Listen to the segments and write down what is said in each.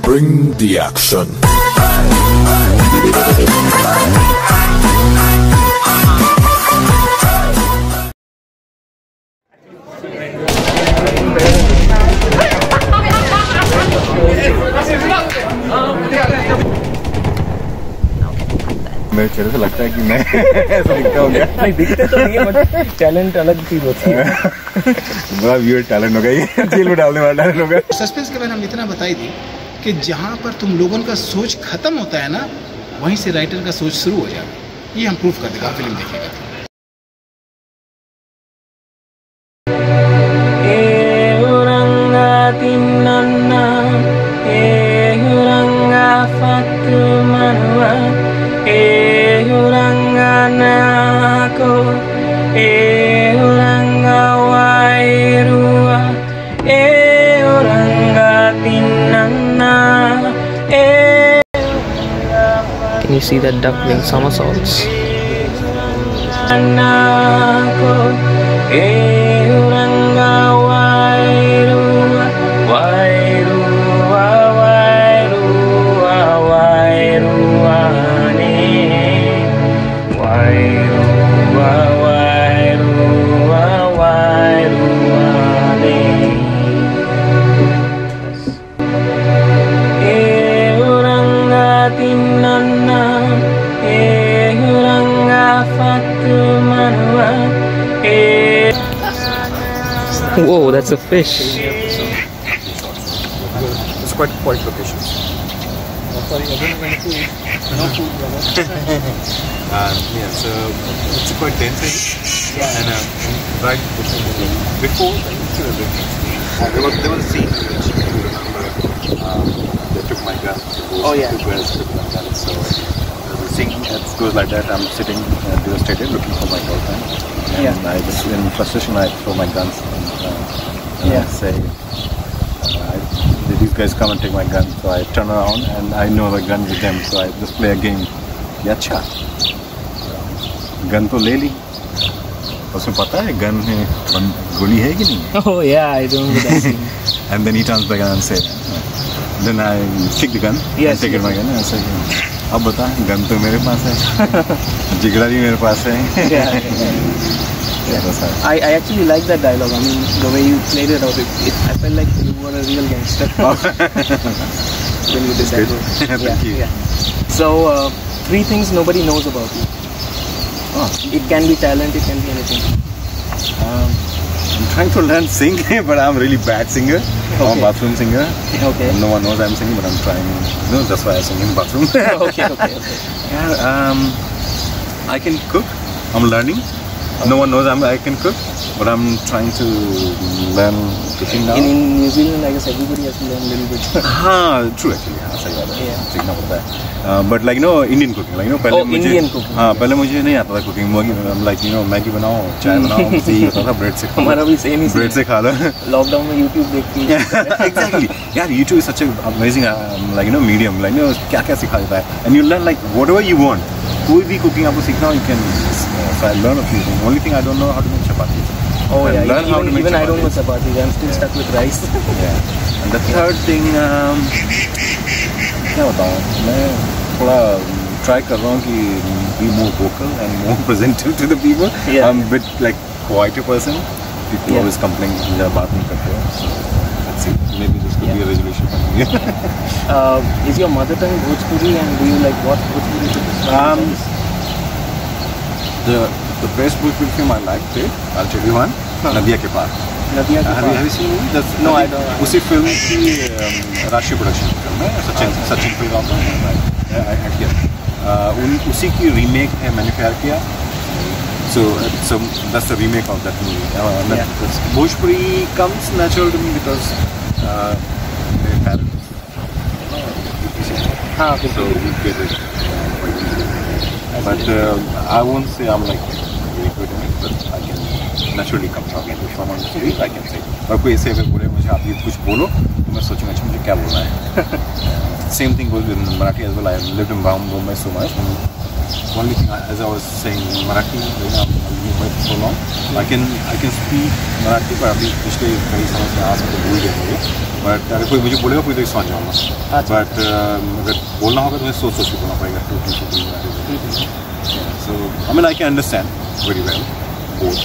Bring the action. मेरे चेहरे से लगता है कि मैं ऐसा दिखता हूँ क्या? नहीं दिखते तो नहीं है, बट टैलेंट अलग चीज होती है। बड़ा वियर्ड टैलेंट होगा ये, जेल में डालने वाला टैलेंट होगा। सस्पेंस के बारे में हम इतना बताई थी कि जहाँ पर तुम लोगों का सोच खत्म होता है ना, वहीं से राइटर का सोच शुरू हो जाता है। ये हम प्रूफ कर देगा, फिल्म देखिएगा। Can you see that duck doing somersaults? Whoa, that's a fish. It's quite location. Sorry, I don't want to no food. Yeah, so it's quite dense area. Yeah. And right before there was a scene in which, if you remember, they took my gun. Oh yeah. Took my gun. So the scene that goes like that. I'm sitting devastated, looking for my girlfriend. And I just, in frustration, I throw my guns and I say, these guys come and take my gun. So I turn around and I know the gun with them. So I just play a game. Yeah, अच्छा, gun तो ले ली, उसमें पता है gun में गोली है कि नहीं? Oh yeah, I remember that scene. And then he turns back and said, then I kick the gun, yes, and take my gun and say, अब बता, गन तो मेरे पास है, जिगरा भी मेरे पास है. I actually like that dialogue. I mean, the way you played it out, I felt like you were a real gangster when you did that. Thank you. So, 3 things nobody knows about you. Oh. It can be talent, it can be anything. I'm trying to learn singing, but I'm really bad singer. Okay. I'm a bathroom singer. Okay. No one knows I'm singing, but I'm trying. No, that's why I sing in the bathroom. Okay. Yeah, I can cook. I'm learning. Okay. No one knows I can cook, but I'm trying to learn cooking now. In New Zealand, I guess everybody has to learn a little bit. True actually. सीखना पड़ता है. But like Indian cooking, like पहले मुझे Indian cooking. पहले मुझे नहीं आता था cooking. Like मैगी बनाओ, चाय बनाओ, मुझे ये होता था bread से. हमारा भी same ही. Bread से खा लो. Lockdown में YouTube देखती है. Exactly. Yeah, YouTube is such an amazing like medium. Like क्या क्या सिखा देता है. And you learn like whatever you want. कोई भी cooking आपको सीखना हो, you can. So I learn a few things. Only thing I don't know how to make chapati. Oh yeah, even I don't know chapati. I'm still stuck with rice. Yeah. And the third thing, क्या बताऊँ, मैं थोड़ा try कर रहा हूँ कि be more vocal and more presentative to the people. Yeah. I'm a bit like quite a person. People always complain कि जब बात नहीं करते हो. So let's see. Maybe this could be a resolution for me. Is your mother tongue Bhojpuri, and do you like watch Bhojpuri? The best Bhojpuri film I liked it, I'll tell you one, नदिया के पार. नदिया के पार. Have you seen it? No, I don't. उसी film की राष्ट्रीय production film है, Sachin film उसी की remake है, मैंने प्यार किया. So that's the remake of that movie. Bhojpuri comes natural to me because my parents. So we get it quite easily. But I won't say I'm like very good in it, but I can naturally come out. If someone speaks, I can say. और कोई ऐसे अगर बोले मुझे आप ये कुछ बोलो, तो मैं सोचूंगा अच्छा मुझे क्या बोलना है. Same thing goes with Marathi as well. I lived in Bombay so much. only thing, as I was saying, Marathi, you know, I've been here for so long. I can speak Marathi, पर अभी पिछले कई सालों से आज तो भूल गया मुझे. But अगर कोई मुझे बोलेगा कोई तो समझ जाऊँगा. But अगर बोलना होगा तो मुझे सोच के बोलना पड़ेगा. So I mean I can understand very well both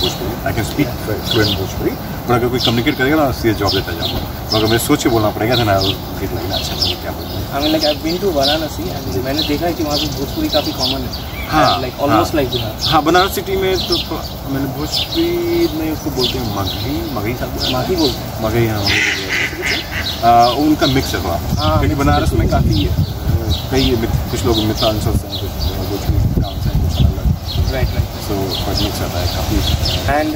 Bhojpuri. I can speak fluent Bhojpuri. पर अगर कोई कम्युनिकेट करेगा ना सीधे जॉब देता जाऊँगा. मगर मुझे सोच के बोलना पड़ेगा तो ना फिर लगेगा अच्छा मुझे क्या बोलूँ. I mean like I've been to Varanasi and मैंने देखा है कि वहाँ पे भोजपुरी काफ़ी कॉमन है. हाँ, like almost like बिहार. हाँ, बनारस सिटी में तो मैंने भोजपुरी में उसको बोलते हैं मगही साहब. माही बोलते हैं. मगही, हाँ, उनका मिक्स है थोड़ा. क्योंकि बनारस में काफ़ी कई कुछ लोग मिथिलांचल से हैं, कुछ भोजपुरी गाँव से हैं, कुछ अलग. Right. So quite मिक्स रहता है काफ़ी. And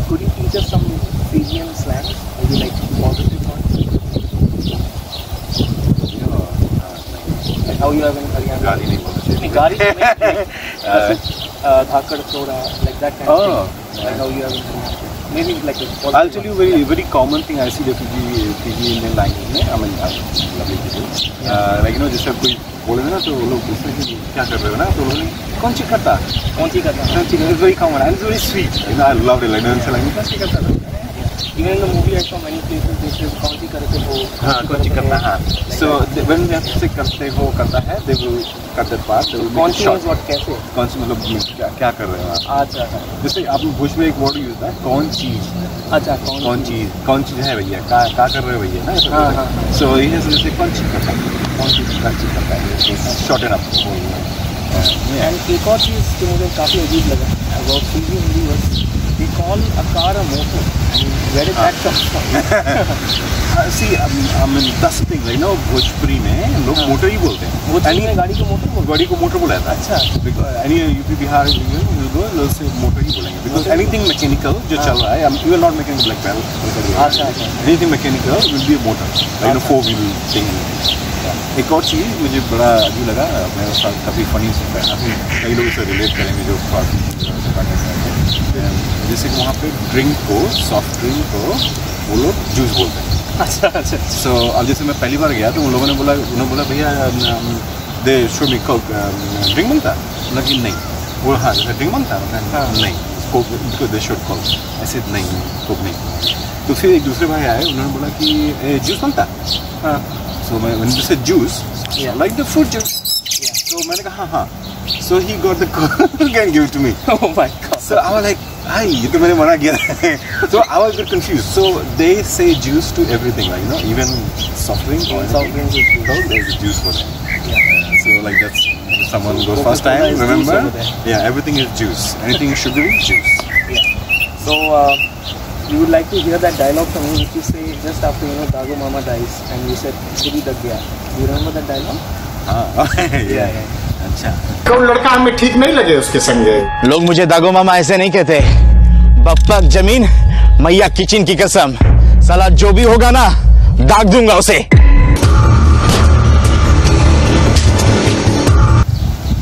could you teach us some Fijian slang? Maybe like positive ones? Like how you have in Haryana? गाली नहीं बोलना चाहिए. गाली नहीं. धाकड़ थोड़ा like that kind of thing. Like how you have in Haryana. Maybe like a positive. I'll tell you very common thing I see the Fiji Indian language में. I mean lovely people. Like you know जैसे कोई बोले ना तो लोग पूछते हैं कि क्या कर रहे हो ना तो लोग कौन सी करता. It's very common and it's very sweet. You know I love it. Like no one कौन सी करता. Even in the movie I saw many places they say कौन सी करते हो. हाँ कौन सी करता हाँ. So when they have to say करते हो करता है they will cut that part. कौन सी means what कैसे. कौन सी मतलब क्या कर रहे हो आप. अच्छा. जैसे आप भोज में एक वर्ड यूज है कौन चीज. अच्छा कौन चीज है भैया क्या कर रहे हो भैया ना. हाँ. So ये जैसे कौन चीज करता है. कौन चीज करता है. Short it up. And एक और चीज़ जो मुझे काफ़ी अजीब लगा about Fiji Hindi was they call a car a motor. I mean, where did that come from? See, I mean that's the thing. Like now Bhojpuri में लोग मोटर ही बोलते हैं. भोजपुरी में गाड़ी को मोटर बोला जाता है. अच्छा. Any UP Bihar लोग से मोटर ही बोलेंगे. Because anything mechanical जो चल रहा है, you are not making a black belt. अच्छा. Anything mechanical will be a motor. Like you know 4-wheel thing. एक और चीज़ मुझे बड़ा अजीब लगा. मेरे साथ काफ़ी फनी से कई लोग इसे रिलेट करेंगे जो जैसे कि वहाँ पे ड्रिंक को सॉफ्ट ड्रिंक को वो लोग जूस बोलते हैं. अच्छा. सो अब जैसे मैं पहली बार गया तो उन लोगों ने बोला भैया दे शो मी कोक ड्रिंक बनता है. कि नहीं. वो हाँ जैसे ड्रिंक बनता है नहीं कोक दे शुड कोक. ऐसे नहीं कोक नहीं. तो फिर एक दूसरे भाई आए उन्होंने बोला कि जूस बनता है. So when you said juice, like the fruit juice. So मैंने कहा हाँ. So he got the coke and gave it to me. Oh my God. So I was like, "Ay, ये तो मैंने मना किया." So I was a bit confused. So they say juice to everything, like you know, even soft drink. Soft drink is juice. There's juice for them. So like that's if someone goes first time. Remember, everything is juice. Anything sugary, juice. So you would like to hear that dialogue from me, which you say just after Dago Mama dies, and you said "Chudi dag gaya." Do you remember that dialogue? Yeah. अच्छा. कौन लड़का हमें ठीक नहीं लगे उसके संगे. लोग मुझे दागो मामा ऐसे नहीं कहते. बप्पक जमीन मैया किचन की कसम. साला जो भी होगा ना दाग दूंगा उसे.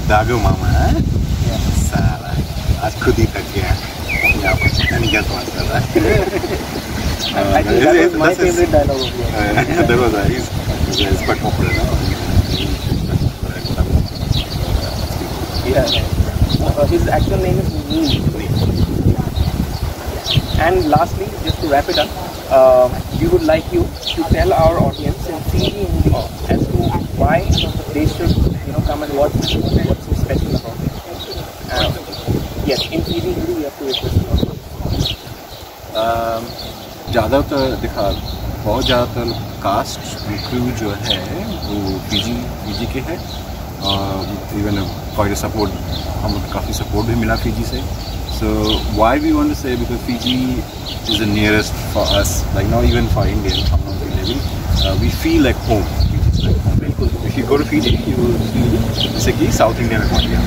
दागो मामा साला आज खुद ही तक गया. क्या बात कर रहा है. Actually, that was my favorite dialogue of yours. That was it's quite popular now. His actual name is Neil. And lastly, just to wrap it up, we would like you to tell our audience in Fiji Hindi as to why they should come and watch this movie. What's so special about it? Yes, in Fiji Hindi we have to request. ज़्यादातर बहुत ज़्यादातर cast crew जो है वो Fiji के है. Even for support हम काफ़ी सपोर्ट भी मिला फीजी से. So why we want to say because Fiji is the nearest for us. Like not even for Indian हम लोग के लिए वी फील लाइक होम. बिल्कुल. If you go to Fiji you will feel जैसे कि south India में पहुँच गया.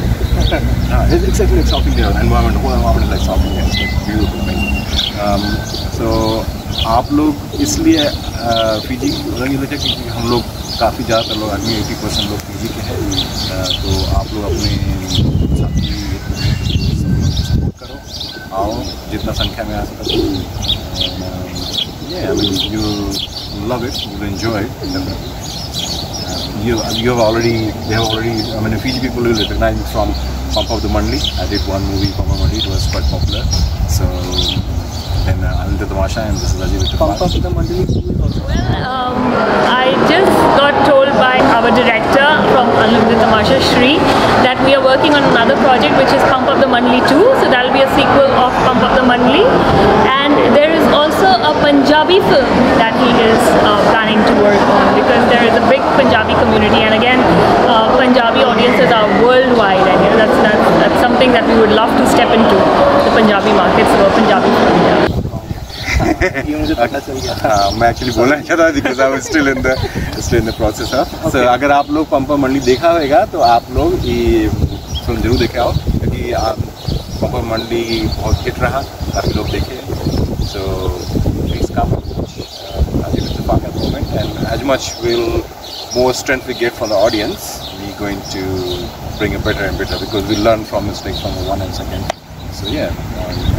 It's actually like south India environment. Whole environment like south India. Beautiful. So आप लोग इसलिए फीजी ये देखा क्योंकि हम लोग काफ़ी ज़्यादातर लोग आदमी 80% लोग फीजी के हैं. तो आप लोग अपने साथी सपोर्ट करो. आओ जितना संख्या में आ सके. I mean you love it, you enjoy it. they have already, I mean, Fiji people will recognize me from Pump of the Mandli. I did one movie, Pump of the Mandli, it was quite popular. So then Anil the Tamasha, and this is Ajay with the Pump of the Mandli is also. Well, I just got told by our director from Unlimited Tamasha, Shri, that we are working on another project which is Pump of the Mandli 2. So that will be a sequel of Pump of the Mandli. And there is also a Punjabi film that he is planning to work on, because there is a big Punjabi community, and again, Punjabi audiences are worldwide, and you know, that's something that we would love to step into, the Punjabi markets of a Punjabi film. Yeah. ये मुझे पता चल गया। मैं actually बोलना क्या था because I was still in the process of. So अगर आप लोग पंप मंडली देखा होगा तो आप लोग ये फिल्म जरूर देखे आओ, क्योंकि पंप मंडली बहुत हिट रहा, काफ़ी लोग देखे. So please come, Ajay with the Park at the moment, and as much more strength we get from the audience, we're going to bring it better and better, because we learn from mistakes from the one and second. So yeah,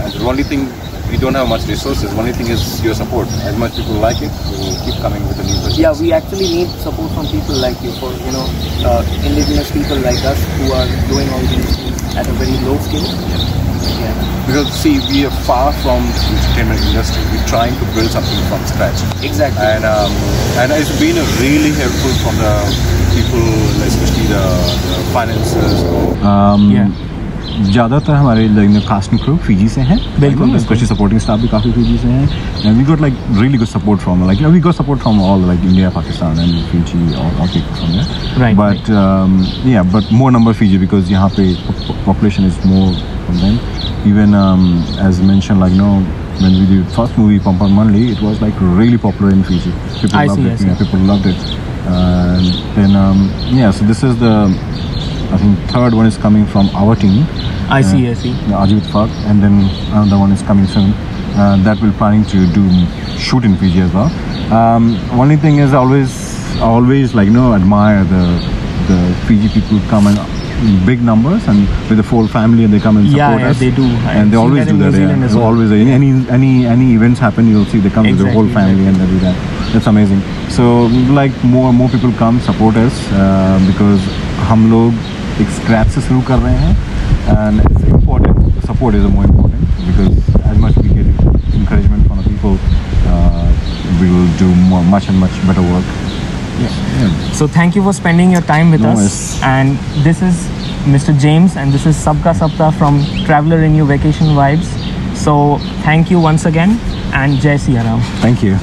and the only thing, we don't have much resources. The only thing is your support. As much people like it, we will keep coming with the new projects. Yeah, we actually need support from people like you, for indigenous people like us who are doing all these things at a very low scale. Yeah. Because see, we are far from the entertainment industry. We're trying to build something from scratch. Exactly. And it's been really helpful from the people, especially the finances. ज़्यादातर हमारे casting crew Fiji से हैं, बिल्कुल, specially supporting staff भी काफ़ी Fiji से हैं, and we got like really good support from we got support from all like India, Pakistan and Fiji और people from there, but more number Fiji, because यहाँ पे population is more from them. Even as mentioned, like when we did first movie Pump of the Mandli, it was like really popular in Fiji. People loved it. Yeah, people loved it. And then so this is the, I think, third one is coming from our team. I see. Ajay with Park, and then another one is coming soon. That we're planning to shoot in Fiji as well. Only thing is, I always like admire the Fiji people come in big numbers and with the full family, and they come and support us. They do, and they always do that. Yeah. So always any events happen, you'll see they come with the whole family and they do that. That's amazing. So like more people come support us, because हम लोग एक scratch से शुरू कर रहे हैं, and it's important. Support is more important, because as much we get encouragement from the people, we will do much better work. Yeah. So thank you for spending your time with us. And this is Mr. James, and this is Sabka Sapta from Traveler in Your Vacation Vibes. So thank you once again, and Jai Siya Ram. Thank you.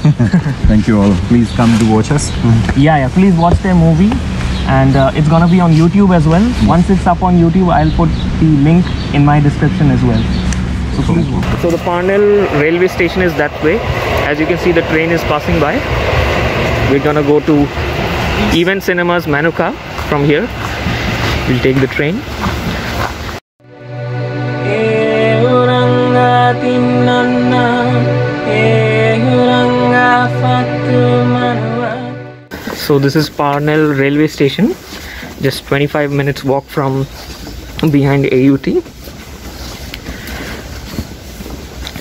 Thank you all. Please come to watch us. Yeah, please watch their movie, and it's gonna be on YouTube as well. Once it's up on YouTube, I'll put the link in my description as well. So please watch. So the Parnell railway station is that way. As you can see, the train is passing by. We're gonna go to Event Cinemas Manuka from here. We'll take the train. So this is Parnell railway station, just 25 minutes walk from behind AUT.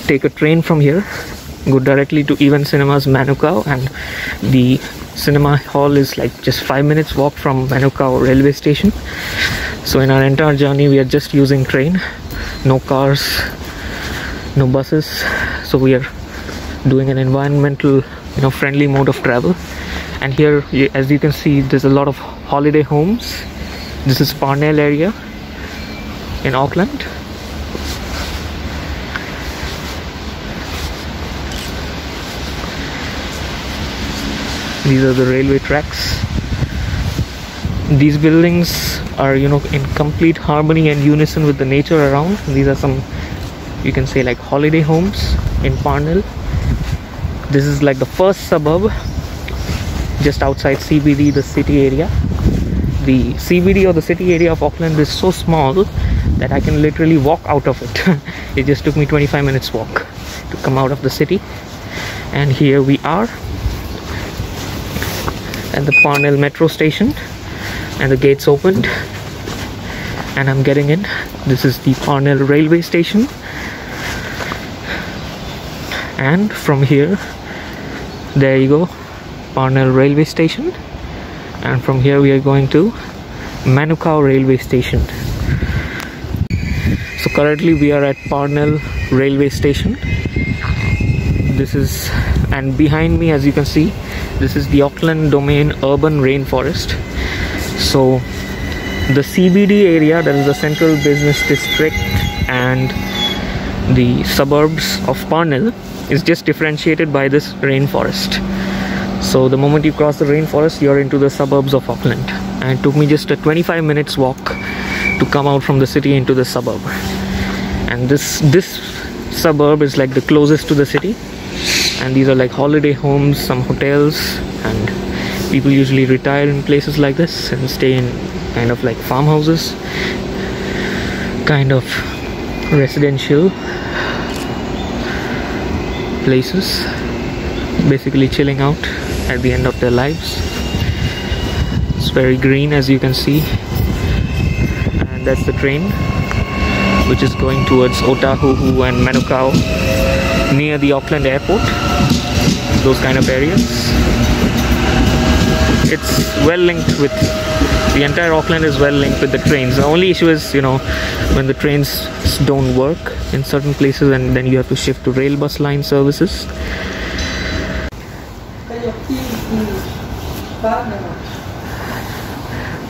Take a train from here, go directly to Event Cinemas Manukau, and the cinema hall is like just 5 minutes walk from Manukau railway station. So in our entire journey we are just using train, no cars, no buses, so we are doing an environmental friendly mode of travel. And here, as you can see, there's a lot of holiday homes. This is Parnell area in Auckland. These are the railway tracks. These buildings are in complete harmony and unison with the nature around. These are some, you can say, like holiday homes in Parnell. This is like the first suburb just outside CBD, the city area. The CBD or the city area of Auckland is so small that I can literally walk out of it. It just took me 25 minutes walk to come out of the city. And here we are at the Parnell metro station, and the gates opened and I'm getting in. This is the Parnell railway station, and from here, there you go, Parnell railway station. and from here we are going to Manukau railway station. So currently we are at Parnell railway station. This is, and behind me, as you can see, this is the Auckland Domain urban rainforest. So the CBD area, that is the Central Business District, and the suburbs of Parnell is just differentiated by this rainforest. So the moment you cross the rainforest, you're into the suburbs of Auckland. And it took me just a 25 minutes walk to come out from the city into the suburb. And this suburb is like the closest to the city, and these are like holiday homes, some hotels, and people usually retire in places like this and stay in kind of like farmhouses, kind of residential places, basically chilling out at the end of their lives. It's very green, as you can see, and that's the train which is going towards Otahuhu and Manukau, near the Auckland airport, those kind of areas. It's well linked with the entire Auckland, is well linked with the trains. The only issue is, you know, when the trains don't work in certain places, and then you have to shift to rail bus line services.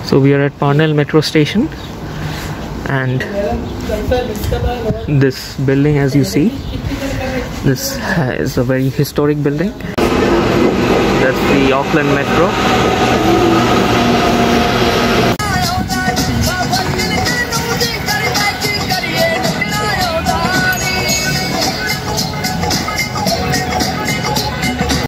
So we are at Parnell metro station, and this building, as you see, this is a very historic building. That's the Auckland Metro.